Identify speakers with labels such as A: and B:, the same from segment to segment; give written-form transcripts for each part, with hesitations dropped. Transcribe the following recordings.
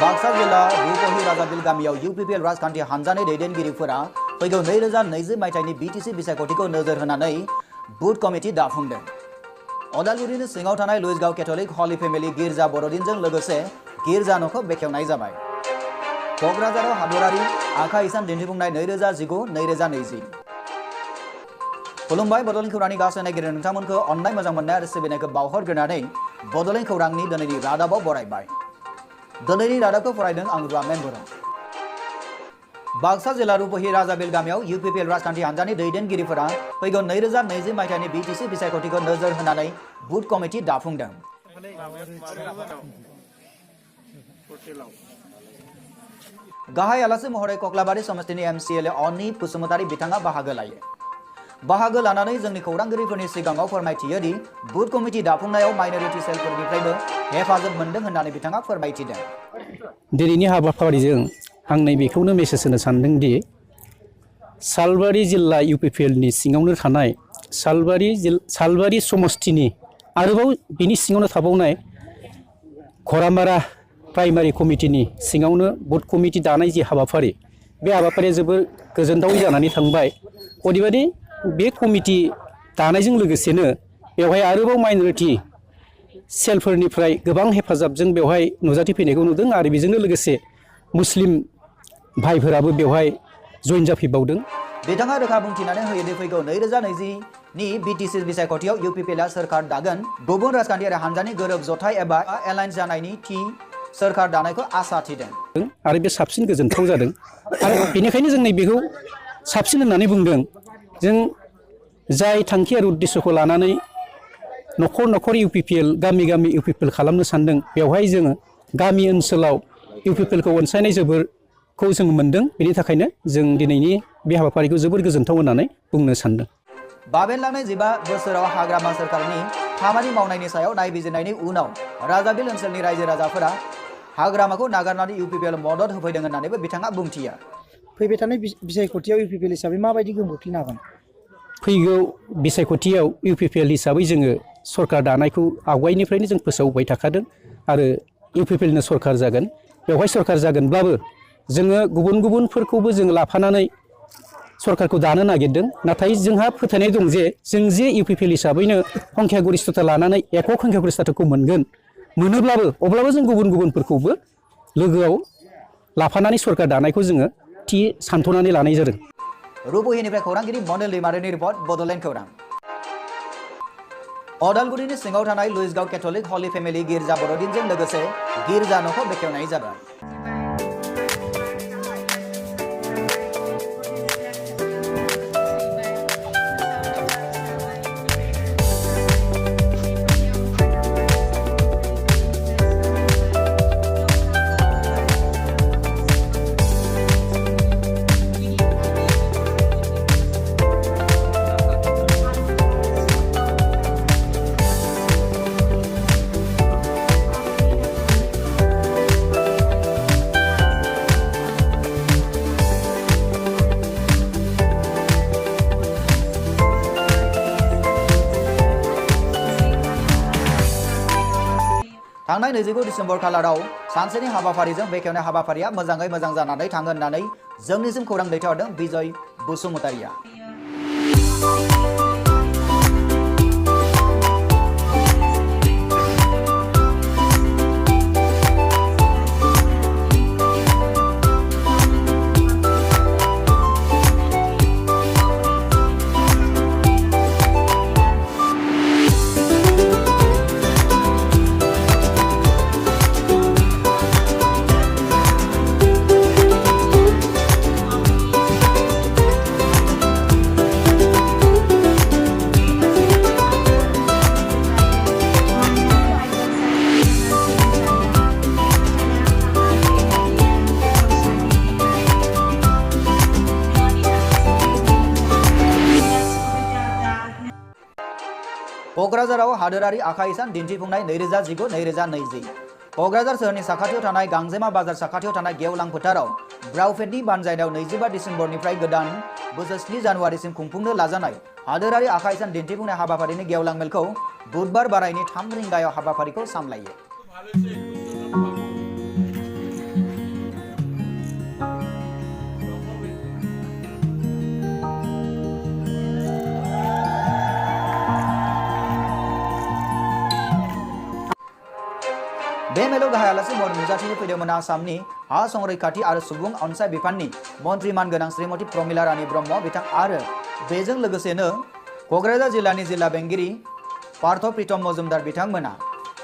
A: बाक्सा जिल्ला रुपहि राजाबिल गामियाव UPPL राजखान्थि हानजानि दैदेनगिरिफोरा फैगौ 2020 मायथाइनि BTC बिसायख'थिखौ नोजोर होनानै बुथ कमिटि दाफुंदों। अदालगुरिनि सिङाव थानाय लुइसगाव केथलिक हलि फेमिलि गिर्जा बर'दिनजों लोगोसे गिर्जा न'खौ बेखेवनाय जाबाय। क'क्राझाराव हादरारि आखाइ इसान दिन्थिफुंनाय 2019-2020। खुलुमबाय बड'लेण्ड खौरांनि गासै नायगिरि नोंथांमोनखौ अननाय मोजां मोननाय आरो सिबिनायखौ बावहरग्रोनानै बड'लेण्ड खौरांनि दिनैनि रादाबाव बरायबाय। दिनैनि रादाबखौ फरायदों आं रुवामेन बर'। बाक्सा जिल्ला रुपहि राजाबिल गामियाव UPPL राजखान्थि हानजानि दैदेनगिरिफोरा फैगौ 2020 मायथाइनि BTC बिसायख'थिखौ नोजोर होनानै बुथ कमिटि दाफुंदों। गाहाय आलासि महरै कक्लाबारि समष्टिनि MCLA अनिप बसुमतारी बिथाङा बाहागो लायो। बाहागो लानानै जोंनि खौरांगिरिफोरनि सिगाङाव फोरमायथियो दि बुथ कमिटि दाफुंनायाव माइनरिटि सेलफोरनिफ्रायबो हेफाजाब मोनदों होननानै बिथाङा फोरमायथिदों।
B: दिनैनि हाबाफारिजों आं नैबेखौनो मेसेज होनो सानदों दि सालबारि जिल्ला UPPLनि सिङावनो थानाय सालबारि समष्टिनि आरोबाव बिनि सिङावनो थाबावनाय घरामारा प्राइमारि कमिटिनि सिङावनो बुथ कमिटि दानाय जि हाबाफारि बे हाबाफारिया जोबोर गोजोनथावै जानानै थांबाय। अदेबानि बे कमिटि दानायजों लोगोसेनो बेवहाय आरोबाव माइनरिटि सेलफोरनिफ्राय गोबां हेफाजाबजों बेवहाय नुजाथिफैनायखौ नुदों आरो बेजोंनो लोगोसे मुस्लिम भाइफोराबो बेवहाय जइन जाफैबावदों।
A: बिथाङा रोखा बुंथिनानै होयो दि फैगौ 2020नि BTC बिसायख'थियाव UPPLआ सोरखार दागोन। गुबुन राजखान्थियारि हानजानि गोरोब जथाय एबा एलायन्स जानायनि थि सोरखार दानायखौ आसा थिदों।
B: आरो बे साबसिन गोजोनथाव जादों आरो बेनिखायनो जों नैबेखौ साबसिन होननानै बुंदों। जों जाय थांखि आरो उद्देश्यखौ लानानै न'खर न'खर UPPL गामि गामि UPPL खालामनो सानदों बेवहाय जोङो गामि ओनसोलाव UPPLखौ अनसायनाय जोबोरखौ जों मोनदों। बेनि थाखायनो जों दिनैनि बे हाबाफारिखौ जोबोर गोजोनथाव होननानै बुंनो सानदों।
A: बाबेनलांनाय 15 बोसोराव हाग्रामा सोरखारनि खामानि मावनायनि सायाव नायबिजिरनायनि उनाव राजाबिल ओनसोलनि रायजो राजाफोरा हाग्रामाखौ नागारनानै UPPL मदद होफैदों होननानैबो बिथाङा बुंथियो।
C: फैबाय थानाय बिसायख'थियाव UPPL हिसाबै माबायदि गोहोम खोख्लैनो हागोन?
B: फैगौ बिसायख'थियाव UPPL हिसाबै जोङो सरकार दानायखौ आवगायनिफ्रायनो जों फोसावबाय थाखादों आरो UPPLनो सरकार जागोन। बेवहाय सरकार जागोनब्लाबो जोङो गुबुनफोरखौबो जों लाफानानै सरकारखौ दानो नागिरदों। नाथाय जोंहा फोथायनाय दं जे जों जे UPPL हिसाबैनो संख्या गरिष्ठता लानानै एকক संख्या गरिष्ठताखौ मोनोब्लाबो अब्लाबो जों गुबुनफोरखौबो लोगोआव लाफानानै सरकार दानायखौ जोङो थि सानथ'नानै लानाय जादों।
A: रुपहिनिफ्राय खौरांगिरि मनेल दैमारिनि रिपर्ट बड'लेण्ड खौरां। अदालगुरिनि सिङाव थानाय लुइसगाव केथलिक हलि फेमिलि गिर्जा बर'दिनजों लोगोसे गिर्जा न'खौ बेखेवनाय जाबाय। थांनाय 29 डिसेम्बर खालाराव सानसेनि हाबाफारिजों बेखेवनाय हाबाफारिया मोजाङै मोजां जानानै थाङो होननानै जोंनिसिम खौरां दैथायहरदों बिजय बसुमतारिया। क'क्राझाराव हादोरारि आखाइ इसान दिन्थिफुंनाय 2019-2020। क'क्राझार सोहोरनि साखाथियाव थानाय गांजेमा बाजार साखाथियाव थानाय गेवलां फोथाराव ब्राउफेडनि बानजायनायाव 25 डिसेम्बरनिफ्राय गोदान बोसोर 7 जानुवारिसिम खुंफुंनो लाजानाय हादोरारि आखाइ इसान दिन्थिफुंनाय हाबाफारिनि गेवलां मेलखौ बुधबार बारायनि 3 रिंगायाव हाबाफारिखौ सामलायो। बे मेलाव गाहाय आलासि महरै नुजाथिनो फैदोंमोन आसामनि हा संरैखाथि आरो सुबुं अनसाय बिफाननि मन्त्रि मानगोनां श्रीमती प्रमिला रानी ब्रह्म बिथां आरो बेजों लोगोसेनो क'क्राझार जिल्लानि जिल्ला बेंगिरि पार्थ प्रीतम मजुमदार बिथांमोना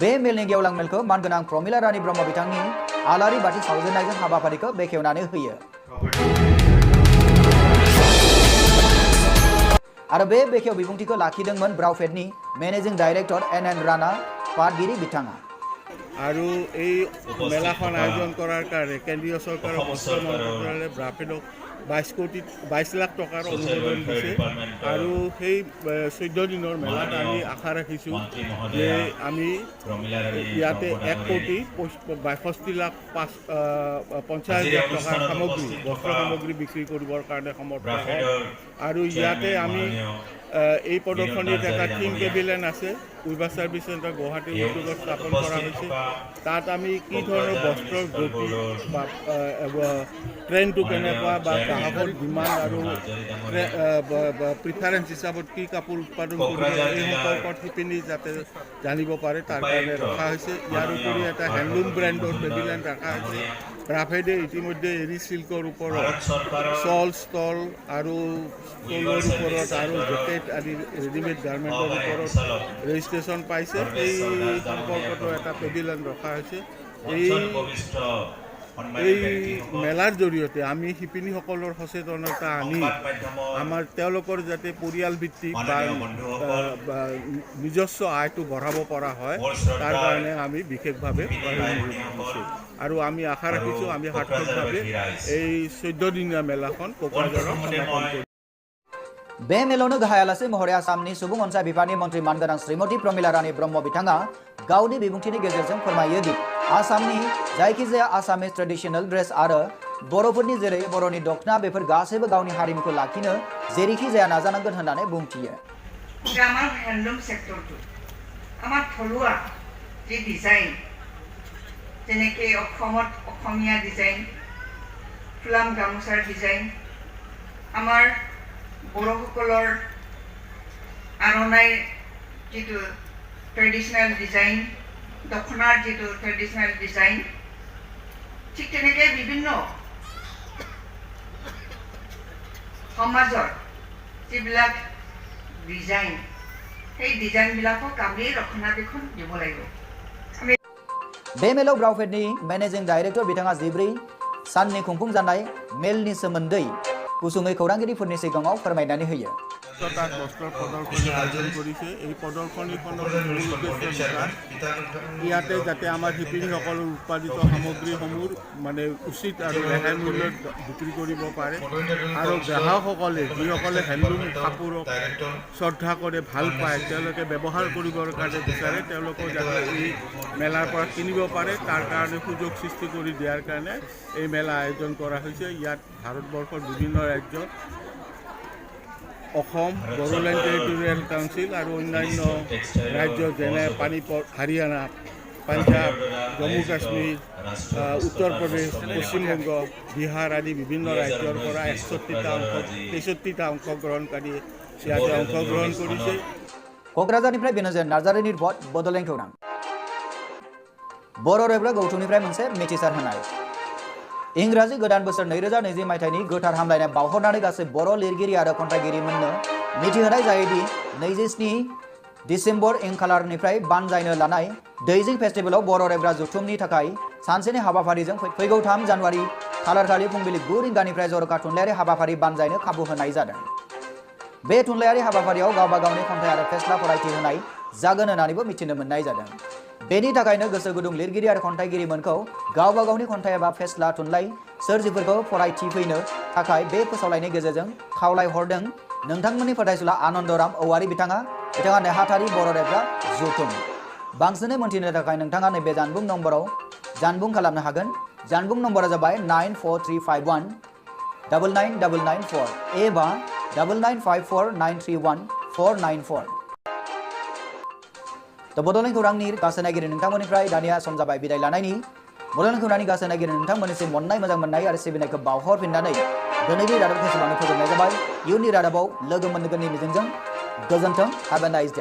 A: बे मेलनि गेवलां मेलखौ मानगोनां प्रमिला रानी ब्रह्म बिथांनि आलारि बाथि सावजेननायजों हाबाफारिखौ बेखेवनानै होयो। आरो बे बेखेव बिबुंथिखौ लाखिदोंमोन ब्राउफेडनि managing director N Rana Patgiri बिथाङा।
D: আৰু এই মেলাখন আয়োজন কৰাৰ কাৰণে কেন্দ্ৰীয় চৰকাৰৰ বস্ত্ৰ মন্ত্ৰালয়ে ব্ৰাফেডক 22 লাখ টকাৰ অনুমোদন দিছে আৰু সেই 14 দিনৰ মেলাত আমি আশা ৰাখিছোঁ যে আমি ইয়াতে 1,62,50,50,000 টকাৰ সামগ্ৰী বস্ত্ৰ সামগ্ৰী বিক্ৰী কৰিবৰ কাৰণে সমৰ্থ হয়। আৰু ইয়াতে আমি এই প্ৰদৰ্শনীত এটা থিম পেভিলিয়ন আছে, উইভাৰ ছাৰ্ভিচ চেণ্টাৰ গুৱাহাটী উদ্যোগত স্থাপন কৰা হৈছে। তাত আমি কি ধৰণৰ বস্ত্ৰৰ গতি বা ট্ৰেণ্ডটো কেনেকুৱা বা গ্ৰাহকৰ ডিমাণ্ড আৰু প্ৰিফাৰেঞ্চ হিচাপত কি কাপোৰ উৎপাদন কৰিব এই সম্পৰ্কত শিপিনী যাতে জানিব পাৰে তাৰ কাৰণে ৰখা হৈছে। ইয়াৰ উপৰি এটা হেণ্ডলুম ব্ৰেণ্ডৰ পেভিলিয়ন ৰখা হৈছে। ব্ৰাফেডে ইতিমধ্যে এৰী চিল্কৰ ওপৰত শ্বল ষ্টল আৰু ষ্টলৰ ওপৰত আৰু জেকেট আদি ৰেডিমেড গাৰ্মেণ্টৰ ওপৰত ৰেজিষ্ট্ৰেশ্যন পাইছে। এই সম্পৰ্কতো এটা পেভিলিয়ন ৰখা হৈছে। এই মেলাৰ জৰিয়তে আমি শিপিনীসকলৰ সচেতনতা আনি আমাৰ তেওঁলোকৰ যাতে পৰিয়াল ভিত্তিক বা নিজস্ব আয়টো বঢ়াব পৰা হয় তাৰ কাৰণে আমি বিশেষভাৱে দিছোঁ আৰু আমি আশা ৰাখিছোঁ আমি সাৰ্থকভাৱে এই 14 দিনীয়া মেলাখন কোকৰাঝাৰত সমাপন কৰিম।
A: बे मेलावनो गाहाय आलासि महरै आसामनि सुबुं अनसाय बिफाननि मन्त्रि मानगोनां श्रीमती प्रमिला रानी ब्रह्म बिथाङा गावनि बिबुंथिनि गेजेरजों फोरमायो दि आसामनि जायखिजाया आसामिस ट्रेडिशनेल ड्रेस आरो बर'फोरनि जेरै बर'नि दखना बेफोर गासैबो गावनि हारिमुखौ लाखिनो जेरैखि जाया नाजानांगोन होननानै बुंथियो।
E: আমাৰ হেণ্ডলুম ছেক্টৰটো আমাৰ থলুৱা যি ডিজাইন যেনেকৈ অসমত অসমীয়া ডিজাইন, ফুলাম গামোচাৰ ডিজাইন, আমাৰ বড়োসকলৰ আৰণাইৰ যিটো ট্ৰেডিশ্যনেল ডিজাইন, দখনাৰ যিটো ট্ৰেডিশ্যনেল ডিজাইন, ঠিক তেনেকৈ বিভিন্ন সমাজৰ যিবিলাক ডিজাইন সেই ডিজাইনবিলাকক আমি ৰক্ষণাবেক্ষণ দিব লাগিব।
A: बे मेलाव ब्राउफेडनि मेनेजिं डाइरेक्टर बिथाङा 14 साननि खुंफुंजानाय मेलनि सोमोन्दै गुसुङै खौरांगिरिफोरनि सिगाङाव फोरमायनानै होयो।
D: তাত বস্ত্ৰৰ প্ৰদৰ্শনী আয়োজন কৰিছে। এই প্ৰদৰ্শনীখনৰ মূল উদ্দেশ্য ইয়াতে যাতে আমাৰ শিপিনীসকলৰ উৎপাদিত সামগ্ৰীসমূহ মানে উচিত আৰু ৰেহাই মূল্যত বিক্ৰী কৰিব পাৰে আৰু গ্ৰাহকসকলে যিসকলে হেণ্ডলুম কাপোৰক শ্ৰদ্ধা কৰে ভাল পায় তেওঁলোকে ব্যৱহাৰ কৰিবৰ কাৰণে বিচাৰে তেওঁলোকক যাতে এই মেলাৰ পৰা কিনিব পাৰে তাৰ কাৰণে সুযোগ সৃষ্টি কৰি দিয়াৰ কাৰণে এই মেলা আয়োজন কৰা হৈছে। ইয়াত ভাৰতবৰ্ষৰ বিভিন্ন ৰাজ্যত অসম, বড়োলেণ্ড টেৰিটৰিয়েল কাউন্সিল আৰু অন্যান্য ৰাজ্য যেনে পানীপত, হাৰিয়ানা, পাঞ্জাৱ, জম্মু কাশ্মীৰ, উত্তৰ প্ৰদেশ, পশ্চিমবংগ, বিহাৰ আদি বিভিন্ন ৰাজ্যৰ পৰা 63টা অংশগ্ৰহণকাৰী ইয়াতে অংশগ্ৰহণ কৰিছে।
A: क'क्राझारनिफ्राय बेनोजोर नार्जारिनि रिपर्ट बड'लेण्ड खौरां। बर' रायग्रा गौथुमनिफ्राय मोनसे मिथिसार होनाय। इंराजि गोदान बोसोर 2020 मायथाइनि गोथार हामलायनाय बावहरनानै गासै बर' लिरगिरि आरो खन्थाइगिरिमोननो मिथिहोनाय जायोदि 27 डिसेम्बर इं खालारनिफ्राय बानजायनो लानाय दैजिं फेस्टिभेलाव बर' रायग्रा जथुमनि थाखाय सानसेनि हाबाफारिजों फैगौ 3 जानुवारि खालारखालि फुंबिलि 9 रिंगानिफ्राय जर'खा थुनलाइयारि हाबाफारि बानजायनो खाबु होनाय जादों। बे थुनलाइयारि हाबाफारियाव गावबा गावनि खन्थाइ आरो फेस्ला फरायथि होनाय जागोन होननानैबो मिथिनो मोननाय जादों। बेनि थाखायनो गोसो गुदुं लिरगिरि आरो खन्थाइगिरिमोनखौ गावबा गावनि खन्थाइ एबा फेस्ला थुनलाइ सोरजिफोरखौ फरायथि फैनो थाखाय बे फोसावलायनि गेजेरजों खावलायहरदों नोंथांमोननि फोथायसुला आनन्दराम औवारि बिथाङा नेहाथारि बर' रायग्रा जथुम। बांसिनै मोनथिनो थाखाय नोंथाङा नैबे जानबुं नम्बराव जानबुं खालामनो हागोन। जानबुं नम्बरा जाबाय 94351 99994 एबा 9954931494। तो बड'लेण्ड खौरांनि गासै नायगिरि नोंथांमोननिफ्राय दानिया सम जाबाय बिदाय लानायनि। बड'लेण्ड खौरांनि गासै नायगिरि नोंथांमोननिसिम अननाय मोजां मोननाय आरो सिबिनायखौ बावहरफिननानै दिनैनि रादाबखौ एसेबांनो फोजोबनाय जाबाय। इयुननि रादाबाव लोगो मोनगोननि मिजिंजों गोजोन्थों। Have a nice day.